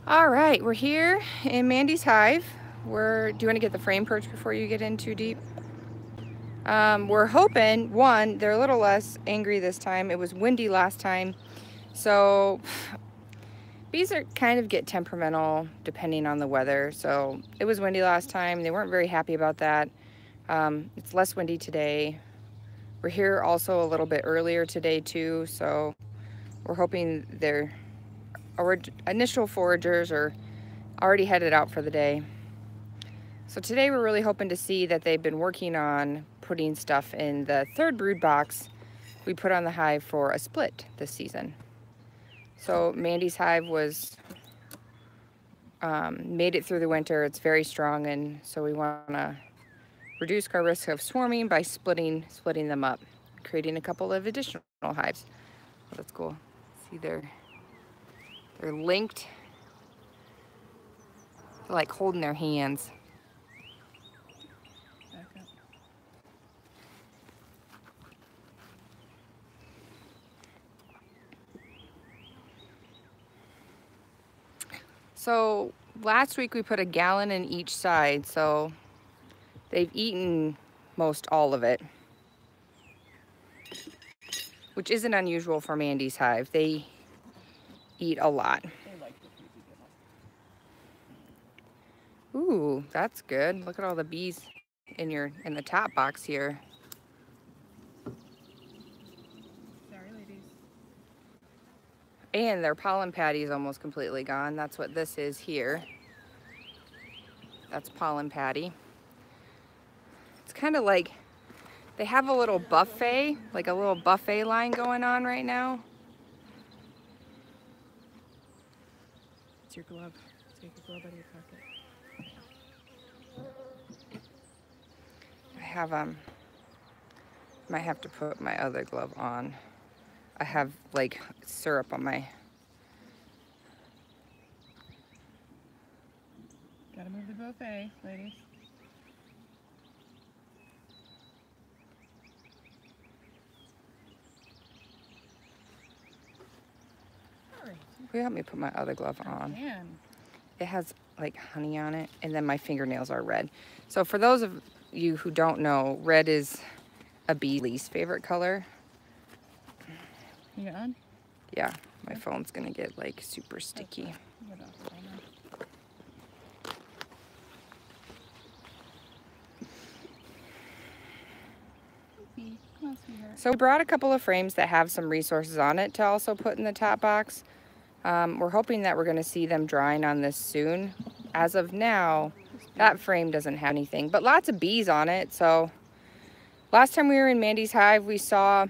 All right, we're here in Mandy's hive. Do you want to get the frame perch before you get in too deep? We're hoping, one, they're a little less angry this time. It was windy last time. So bees kind of get temperamental depending on the weather. So it was windy last time. They weren't very happy about that. It's less windy today. We're here also a little bit earlier today too. So we're hoping their initial foragers are already headed out for the day. So today we're really hoping to see that they've been working on putting stuff in the third brood box we put on the hive for a split this season. So Mandy's hive was made it through the winter. It's very strong, and so we want to reduce our risk of swarming by splitting them up, creating a couple of additional hives. Oh, that's cool. See, they're linked. They're like holding their hands. So last week we put a gallon in each side, so they've eaten most all of it, which isn't unusual for Mandy's hive. They eat a lot. Ooh, that's good. Look at all the bees in the top box here. Sorry, ladies. And their pollen patty is almost completely gone. That's what this is here. That's pollen patty. It's kind of like they have a little buffet, like a little buffet line going on right now. It's your glove. Take your glove out of your pocket. I have might have to put my other glove on. I have like syrup on my. Gotta move the buffet, ladies. Will you help me put my other glove on? It has like honey on it, and then my fingernails are red. So for those of you who don't know, red is a bee's least favorite color. You got on? Yeah, my phone's gonna get like super sticky. So we brought a couple of frames that have some resources on it to also put in the top box. We're hoping that we're going to see them drying on this soon. As of now, that frame doesn't have anything, but lots of bees on it. So last time we were in Mandy's hive, we saw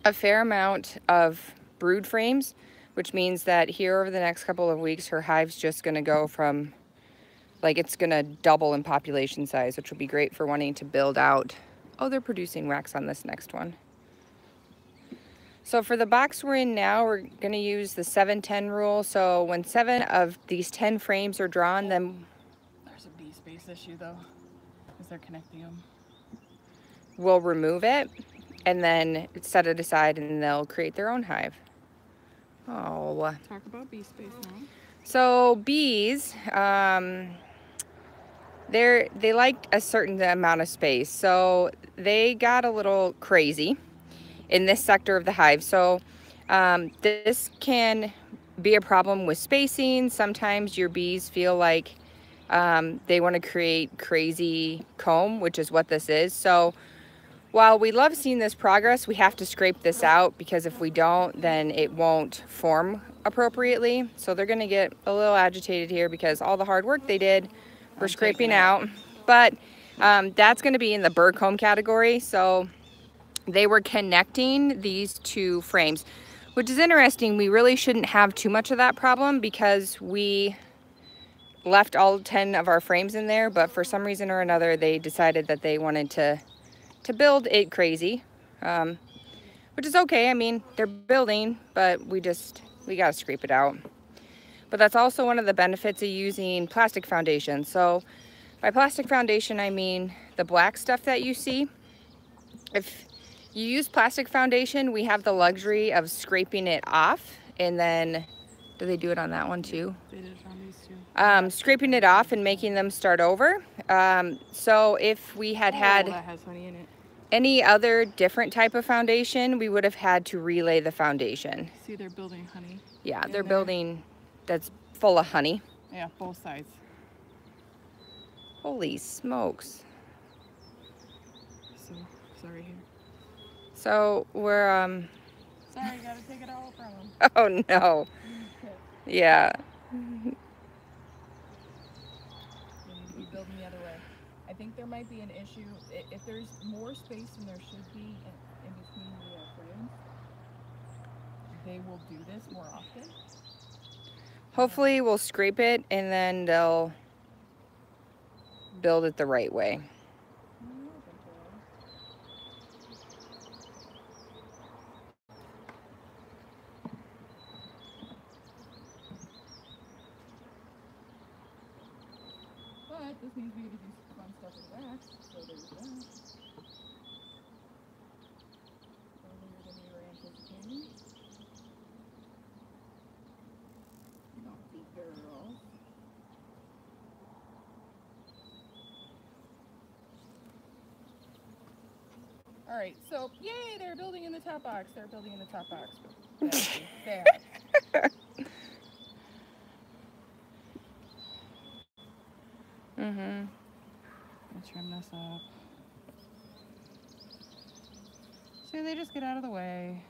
a fair amount of brood frames, which means that here over the next couple of weeks, her hive's just going to go from, like, it's going to double in population size, which will be great for wanting to build out. Oh, they're producing wax on this next one. So for the box we're in now, we're going to use the 7-10 rule. So when 7 of these 10 frames are drawn, then there's a bee space issue though, because they're connecting them. We'll remove it and then set it aside, and they'll create their own hive. Oh. Talk about bee space now. So bees, they like a certain amount of space. So they got a little crazy in this sector of the hive. So this can be a problem with spacing. Sometimes your bees feel like they want to create crazy comb, which is what this is. So while we love seeing this progress, we have to scrape this out, because if we don't, then it won't form appropriately. So they're going to get a little agitated here because all the hard work they did, we're scraping out. But that's going to be in the bird comb category. So they were connecting these two frames, which is interesting. We really shouldn't have too much of that problem because we left all 10 of our frames in there, but for some reason or another, they decided that they wanted to build it crazy, which is okay. I mean, they're building, but we gotta scrape it out. But that's also one of the benefits of using plastic foundation. So by plastic foundation, I mean the black stuff that you see. If you use plastic foundation, we have the luxury of scraping it off and then Do they do it on that one too? They did it on these two. Scraping it off and making them start over. So if we had that has honey in it. any other different type of foundation, we would have had to relay the foundation. See, they're building honey. Yeah, they're building that's full of honey. Yeah, both sides. Holy smokes. So, sorry here. So we're, Sorry, gotta take it all from them. oh no. Yeah. They need to be building the other way. I think there might be an issue. If there's more space than there should be in between the frames, they will do this more often. Hopefully we'll scrape it and then they'll build it the right way. But this means we need to do some fun stuff with wax, so there's that. Earlier than we were anticipating. Naughty girl. Alright, so yay, they're building in the top box. They're building in the top box. There. Mm-hmm. Let's trim this up. See, they just get out of the way.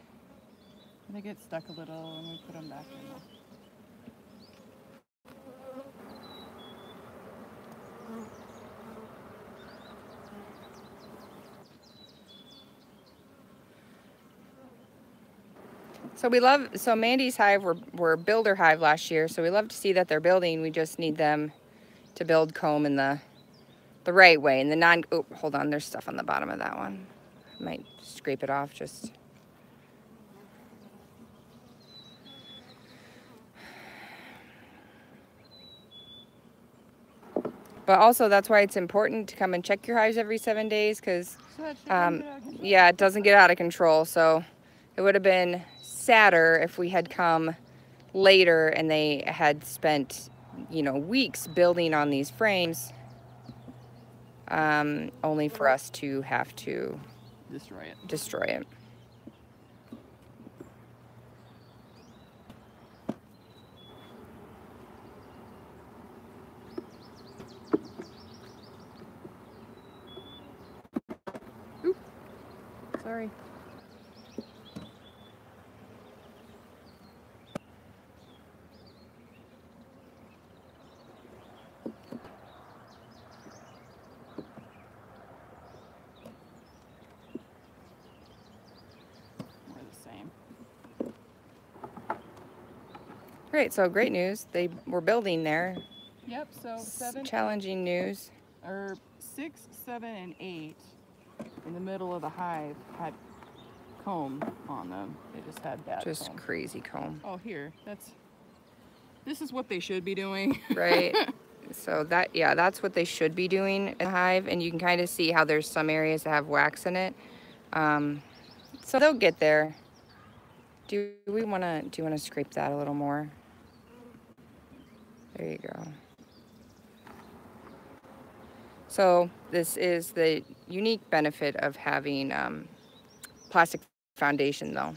They get stuck a little and we put them back in. So Mandy's hive were builder hive last year, so we love to see that they're building. We just need them to build comb in the right way. And the oh, hold on, there's stuff on the bottom of that one. I might scrape it off just. But also that's why it's important to come and check your hives every 7 days, because yeah, it doesn't get out of control. So it would have been sadder if we had come later and they had spent, you know, weeks building on these frames, only for us to have to destroy it. Oop. Sorry. Great, so great news. They were building there. Yep, so challenging news. Or 6, 7, and 8 in the middle of the hive had comb on them. They just had bad just comb. Crazy comb. Oh, here. This is what they should be doing. Right. So that's what they should be doing in the hive, and you can kind of see how there's some areas that have wax in it. So they'll get there. Do you want to scrape that a little more? There you go. So this is the unique benefit of having plastic foundation, though.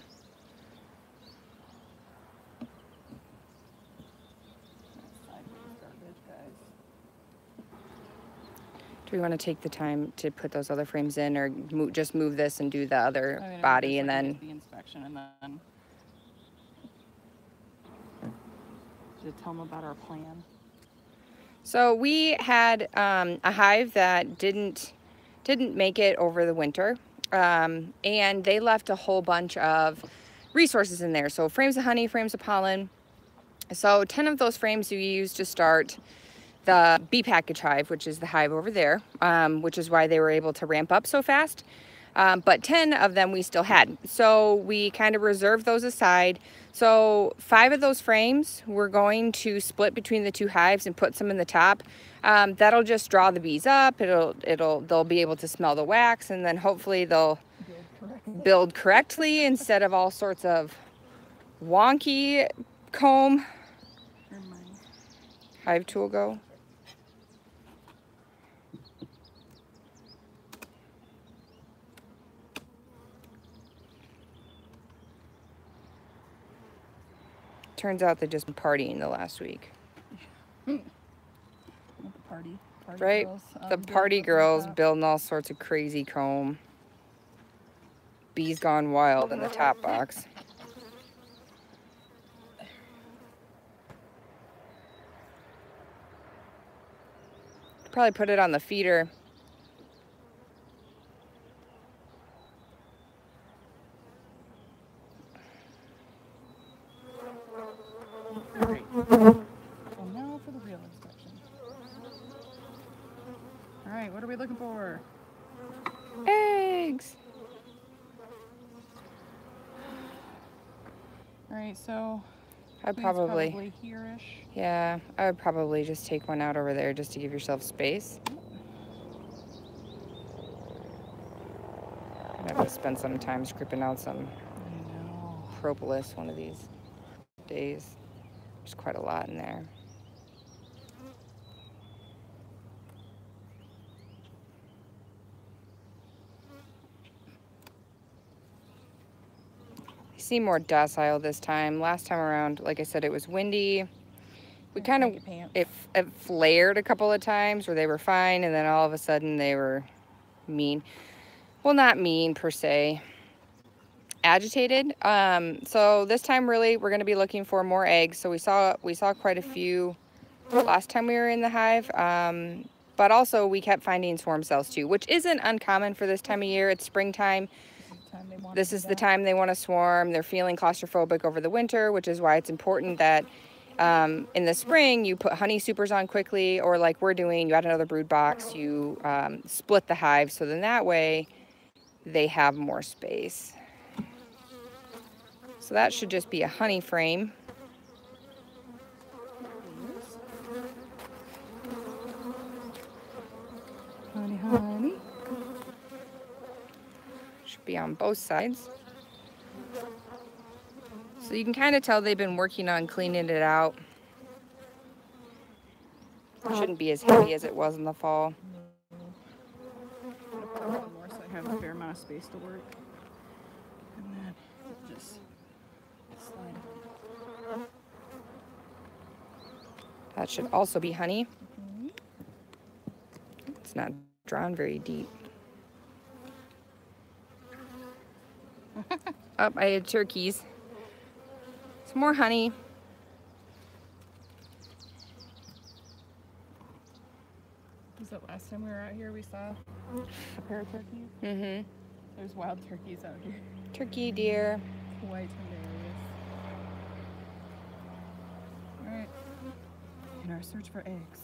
Do we want to take the time to put those other frames in, or just move this and do the other body and then the inspection and then to tell them about our plan? So we had a hive that didn't make it over the winter, and they left a whole bunch of resources in there. So frames of honey, frames of pollen. So 10 of those frames we used to start the bee package hive, which is the hive over there, which is why they were able to ramp up so fast. But 10 of them we still had. So we kind of reserved those aside. So 5 of those frames we're going to split between the 2 hives and put some in the top. That'll just draw the bees up. They'll be able to smell the wax, and then hopefully they'll build correctly instead of all sorts of wonky comb Hive tool go? Turns out they've just been partying the last week. The party Right? girls, The party girls building all sorts of crazy comb. Bees gone wild in the top box. Probably put it on the feeder. Great. Well, now for the real inspection. All right, what are we looking for? Eggs. All right, so I'd probably here-ish. yeah, I would probably just take one out over there just to give yourself space. I'm gonna have to spend some time scripting out some I know. propolis one of these days. There's quite a lot in there. They seem more docile this time. Last time around, like I said, it was windy. We kind of, it flared a couple of times where they were fine, and then all of a sudden they were mean. Well, not mean per se. Agitated. So this time really we're going to be looking for more eggs. So we saw quite a few last time we were in the hive. But also we kept finding swarm cells too, which isn't uncommon for this time of year. It's springtime. This is the time they want to swarm. They're feeling claustrophobic over the winter, which is why it's important that in the spring you put honey supers on quickly, or like we're doing, you add another brood box, you split the hive, so then that way they have more space. So that should just be a honey frame. Honey, honey. Should be on both sides. So you can kind of tell they've been working on cleaning it out. It shouldn't be as heavy as it was in the fall. I'm gonna put one more so I have a fair amount of space to work. And then just slide it. That should also be honey. It's not drawn very deep. Oh, I had turkeys. Some more honey. Was it last time we were out here we saw a pair of turkeys? Mm-hmm. There's wild turkeys out here. Turkey, deer. Quite hilarious. Alright. In our search for eggs.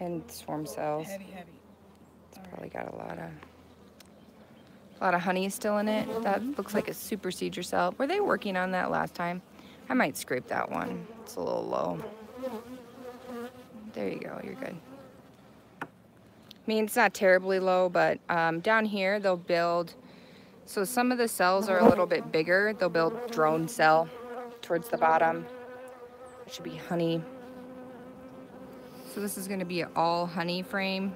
And swarm cells. Heavy, heavy. It's probably got a lot of honey still in it. That looks like a super seeder cell. Were they working on that last time? I might scrape that one. It's a little low. There you go, you're good. I mean, it's not terribly low, but down here they'll build, so some of the cells are a little bit bigger. They'll build drone cell towards the bottom. It should be honey. So this is gonna be an all honey frame.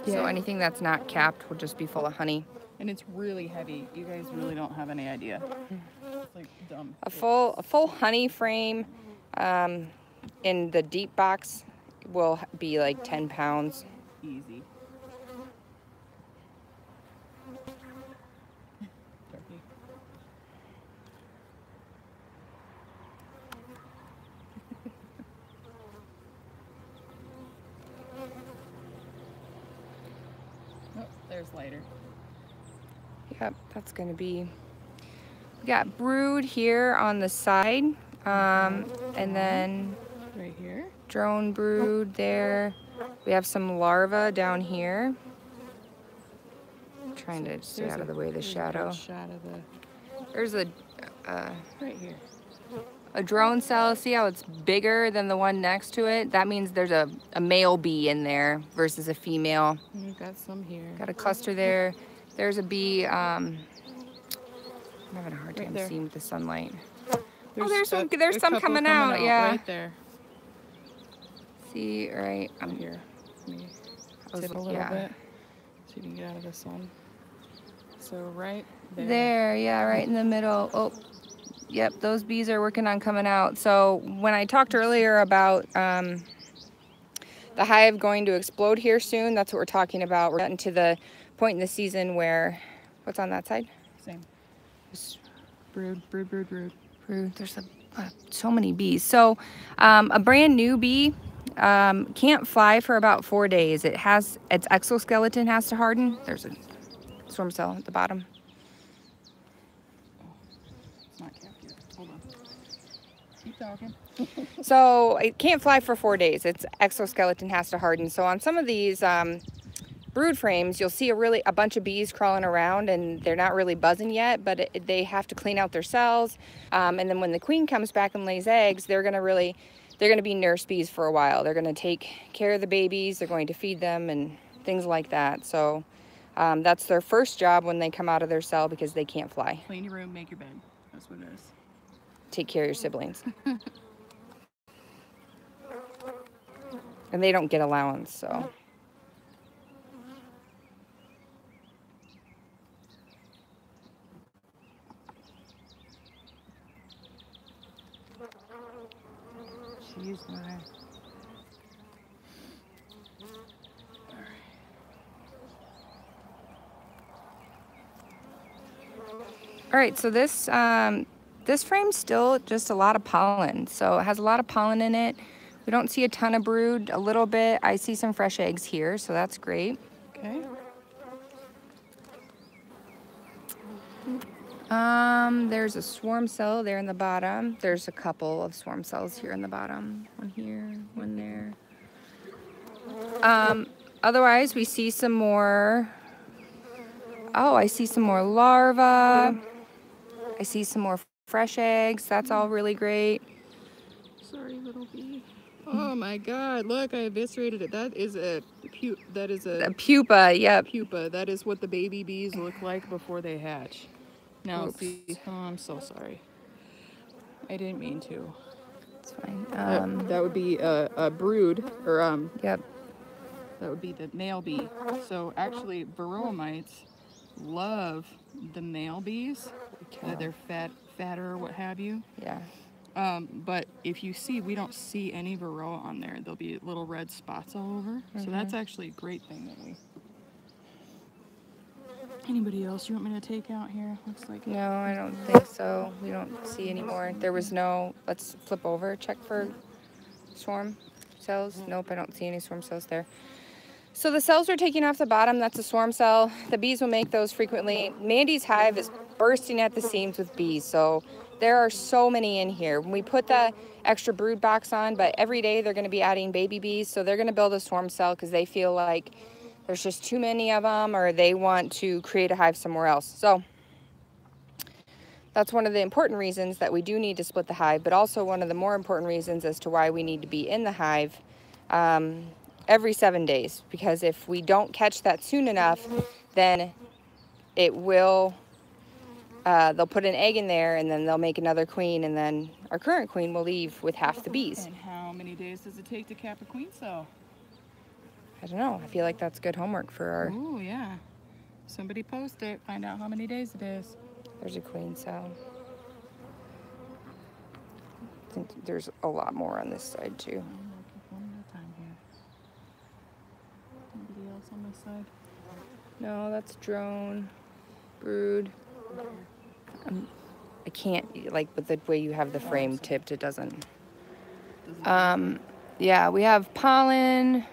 Yeah. So anything that's not capped will just be full of honey. And it's really heavy. You guys really don't have any idea. It's like dumb. A full honey frame in the deep box will be like 10 pounds. Easy. Turkey. Oh, there's lighter. Yep, that's gonna be, we got brood here on the side, and then Right here. drone brood there. We have some larvae down here. I'm trying to stay out of the way of the shadow. Shot of the There's a right here. a drone cell. See how it's bigger than the one next to it? That means there's a male bee in there versus a female. We've got some here. Got a cluster there. There's a bee. I'm having a hard time seeing with the sunlight. There's some coming out. Yeah. Right there. See, right, I'm Here, let me I was- tip a little yeah. bit so you can get out of this one. So right there. There, yeah, right in the middle. Oh, yep, those bees are working on coming out. So when I talked earlier about the hive going to explode here soon, that's what we're talking about. We're getting to the point in the season where, what's on that side? Same. Just Brood, brood, brood, brood. brood. There's so many bees. So a brand new bee can't fly for about 4 days. Its exoskeleton has to harden. There's a swarm cell at the bottom. It's not capped yet. Hold on. Keep talking. So it can't fly for 4 days. Its exoskeleton has to harden. So on some of these brood frames, you'll see a bunch of bees crawling around, and they're not really buzzing yet, but they have to clean out their cells. And then when the queen comes back and lays eggs, they're gonna be nurse bees for a while. They're gonna take care of the babies. They're going to feed them and things like that. So that's their first job when they come out of their cell because they can't fly. Clean your room, make your bed. That's what it is. Take care of your siblings. And they don't get allowance, so. Jeez, my. All right, so this frame's still just a lot of pollen. So it has a lot of pollen in it. We don't see a ton of brood, a little bit. I see some fresh eggs here, so that's great. Okay. There's a swarm cell there in the bottom. There's a couple of swarm cells here in the bottom. One here, one there. Otherwise, we see some more. Oh, I see some more larvae. I see some more fresh eggs. That's all really great. Sorry, little bee. Oh my God! Look, I eviscerated it. That is a The pupa, yep. pupa. That is what the baby bees look like before they hatch. Now, Oops. see, oh, I'm so sorry. I didn't mean to. It's fine. That would be a brood, or Yep. that would be the male bee. So actually, varroa mites love the male bees. They're fatter, or what have you. Yeah. But if you see, we don't see any varroa on there. There'll be little red spots all over. So that's actually a great thing that we. Anybody else you want me to take out here? Looks like. No, I don't think so. We don't see any more. There was no. Let's flip over. Check for swarm cells. Nope, I don't see any swarm cells there. So the cells are taking off the bottom. That's a swarm cell. The bees will make those frequently. Mandy's hive is bursting at the seams with bees. So there are so many in here. We put the extra brood box on, but every day they're going to be adding baby bees. So they're going to build a swarm cell because they feel like there's just too many of them, or they want to create a hive somewhere else. So that's one of the important reasons that we do need to split the hive, but also one of the more important reasons as to why we need to be in the hive every 7 days. Because if we don't catch that soon enough, then it will, they'll put an egg in there, and then they'll make another queen, and then our current queen will leave with half the bees. And how many days does it take to cap a queen cell? I don't know. I feel like that's good homework for our... Oh, yeah. Somebody post it. Find out how many days it is. There's a queen cell. I think there's a lot more on this side too. One at a time here. Anybody else on this side? No, that's drone, brood. I can't, like, with the way you have the frame tipped, it doesn't. Yeah, we have pollen.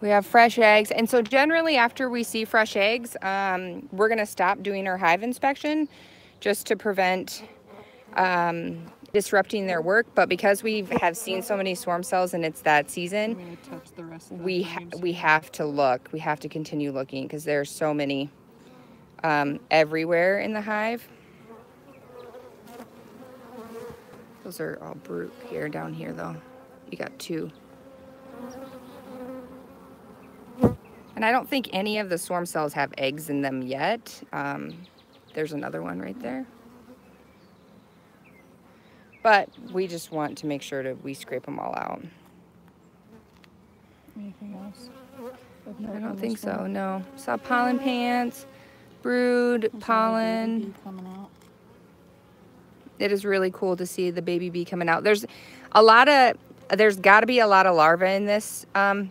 We have fresh eggs. And so generally after we see fresh eggs, we're going to stop doing our hive inspection just to prevent disrupting their work. But because we have seen so many swarm cells and it's that season, I'm gonna touch the rest of the we frames. have to look. We have to continue looking because there's so many everywhere in the hive. Those are all brood here, down here though. You got 2. And I don't think any of the swarm cells have eggs in them yet. There's another one right there. But we just want to make sure we scrape them all out. Anything else? I don't think so, no. Saw pollen pants, brood, pollen. Coming out. It is really cool to see the baby bee coming out. There's got to be a lot of larvae in this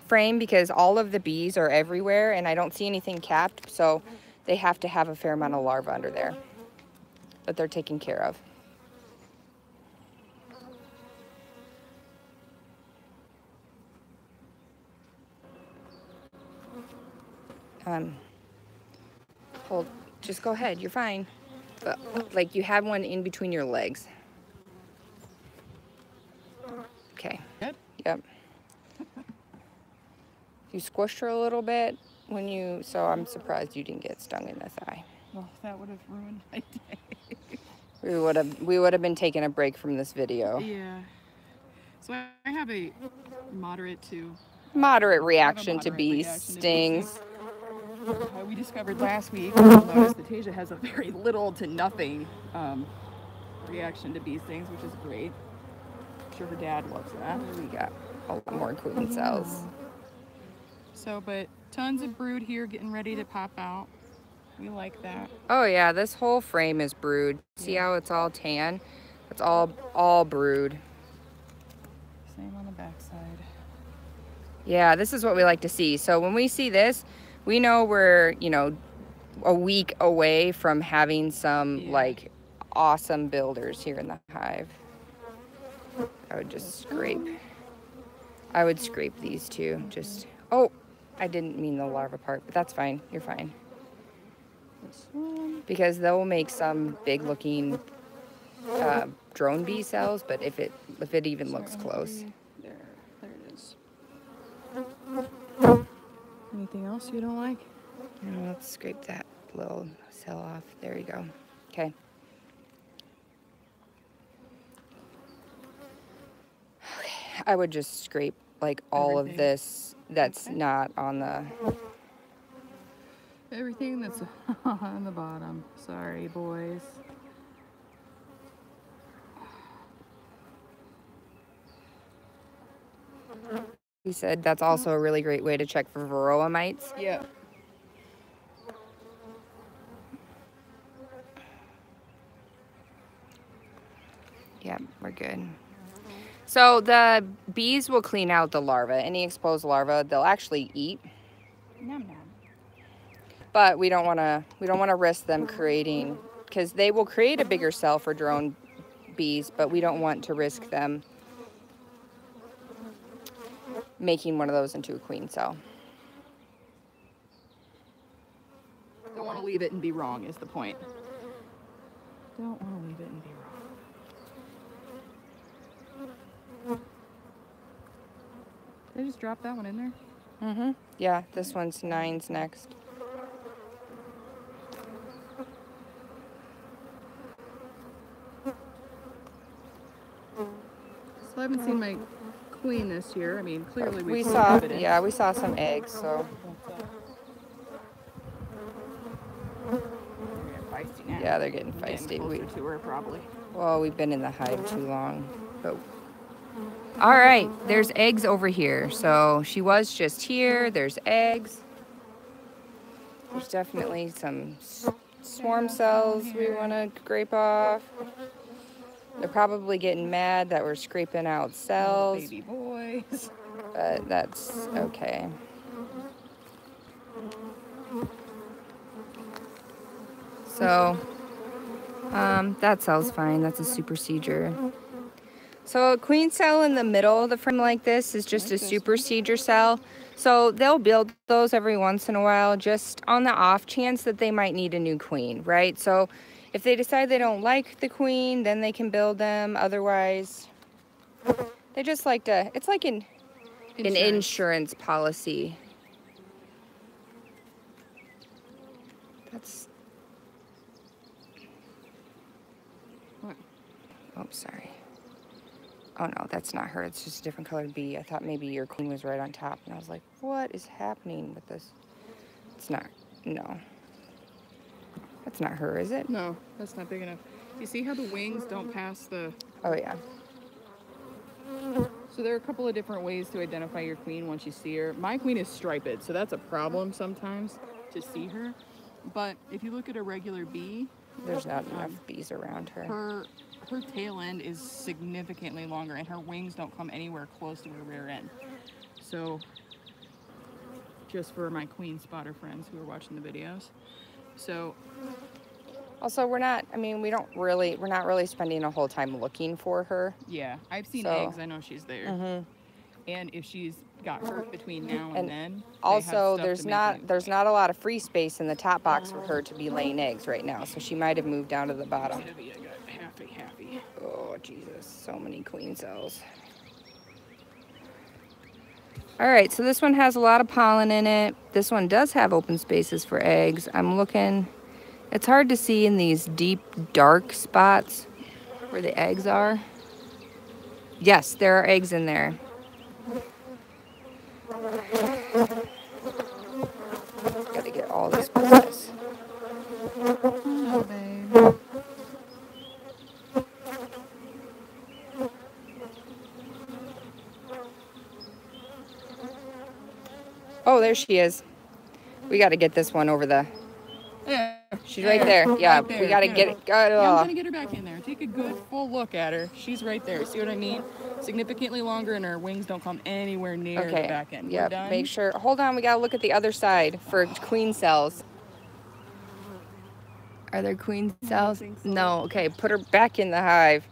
frame because all of the bees are everywhere and I don't see anything capped, so they have to have a fair amount of larvae under there that they're taking care of. Just go ahead, you're fine. But, like you have one in between your legs. Okay. Good. Yep. You squished her a little bit when you, so I'm surprised you didn't get stung in the thigh. Well, that would have ruined my day. We would have been taking a break from this video. Yeah. So I have a moderate to Reaction to bee stings. We discovered last week, you'll notice that Tasia has a very little to nothing reaction to bee stings, which is great. I'm sure her dad loves that. We got a lot more queen cells. So, but tons of brood here getting ready to pop out. We like that. Oh yeah, this whole frame is brood. See how it's all tan? It's all brood. Same on the back side. Yeah, this is what we like to see. So when we see this, we know we're, you know, a week away from having some like awesome builders here in the hive. I would just scrape. I would scrape these two. Just, oh, I didn't mean the larva part, but that's fine. You're fine. Because they'll make some big looking drone bee cells, but if it even looks close. There it is. Anything else you don't like? No, let's scrape that little cell off. There you go. Okay. I would just scrape like all of this that's not on the... Everything that's on the bottom. Sorry, boys. He said that's also a really great way to check for varroa mites. Yeah. Yeah, we're good. So the bees will clean out the larva. Any exposed larva, they'll actually eat. Nom nom. But we don't want to risk them creating, because they will create a bigger cell for drone bees, but we don't want to risk them making one of those into a queen cell. Don't want to leave it and be wrong is the point. Don't want to leave it and be wrong. Did I just drop that one in there? Mm-hmm. Yeah, this one's 9's next. So I haven't seen my queen this year. I mean, clearly we saw some eggs, so. Yeah, they're getting feisty. Closer to her, probably. Well, we've been in the hive too long. But all right, there's eggs over here. So she was just here. There's eggs. There's definitely some swarm cells we want to scrape off. They're probably getting mad that we're scraping out cells. Baby boys. But that's okay. So, that cell's fine. That's a supersedure. So a queen cell in the middle of the frame like this is just a supersedure cell. So they'll build those every once in a while, just on the off chance that they might need a new queen, right? So if they decide they don't like the queen, then they can build them. Otherwise, they just like to, it's like an insurance policy. That's... What? Oh, sorry. Oh no, that's not her. It's just a different colored bee. I thought maybe your queen was right on top. And I was like, what is happening with this? It's not, no. That's not her, is it? No, that's not big enough. You see how the wings don't pass the... Oh yeah. So there are a couple of different ways to identify your queen once you see her. My queen is striped, so that's a problem sometimes to see her. But if you look at a regular bee, There's not enough bees around her. her tail end is significantly longer, and her wings don't come anywhere close to her rear end. So, just for my queen spotter friends who are watching the videos. So, Also, we're not really spending a whole time looking for her. yeah, I've seen So- eggs. I know she's there. Mm-hmm. And if she's got hurt between now and And then, they have Also, stuff there's to make not it- there's not a lot of free space in the top box for her to be laying eggs right now. So she might have moved down to the bottom. Maybe I got halfy. Oh, Jesus. So many queen cells. All right, so this one has a lot of pollen in it. This one does have open spaces for eggs. I'm looking. It's hard to see in these deep, dark spots where the eggs are. Yes, there are eggs in there. Gotta get all this business. Oh, babe. Oh, there she is. We got to get this one over the... Yeah, She's right there. Yeah, right there. we got to Good. get it. Yeah, I'm gonna get her back in there. Take a good full look at her. She's right there. See what I mean? Significantly longer, and her wings don't come anywhere near the Okay. back end. We're Yep. done? Make sure. Hold on. We got to look at the other side for queen cells. Are there queen cells? think so. No. Okay. Put her back in the hive.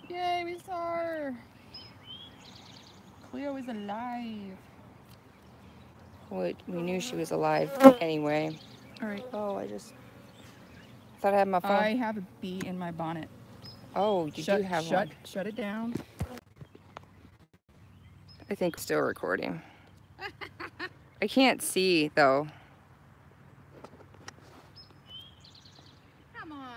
Yay, we saw her. Cleo is alive. We knew she was alive anyway. All right. Oh, I just thought I had my phone. I have a bee in my bonnet. Oh, you do have one. Shut it down. I think still recording. I can't see though. Come on.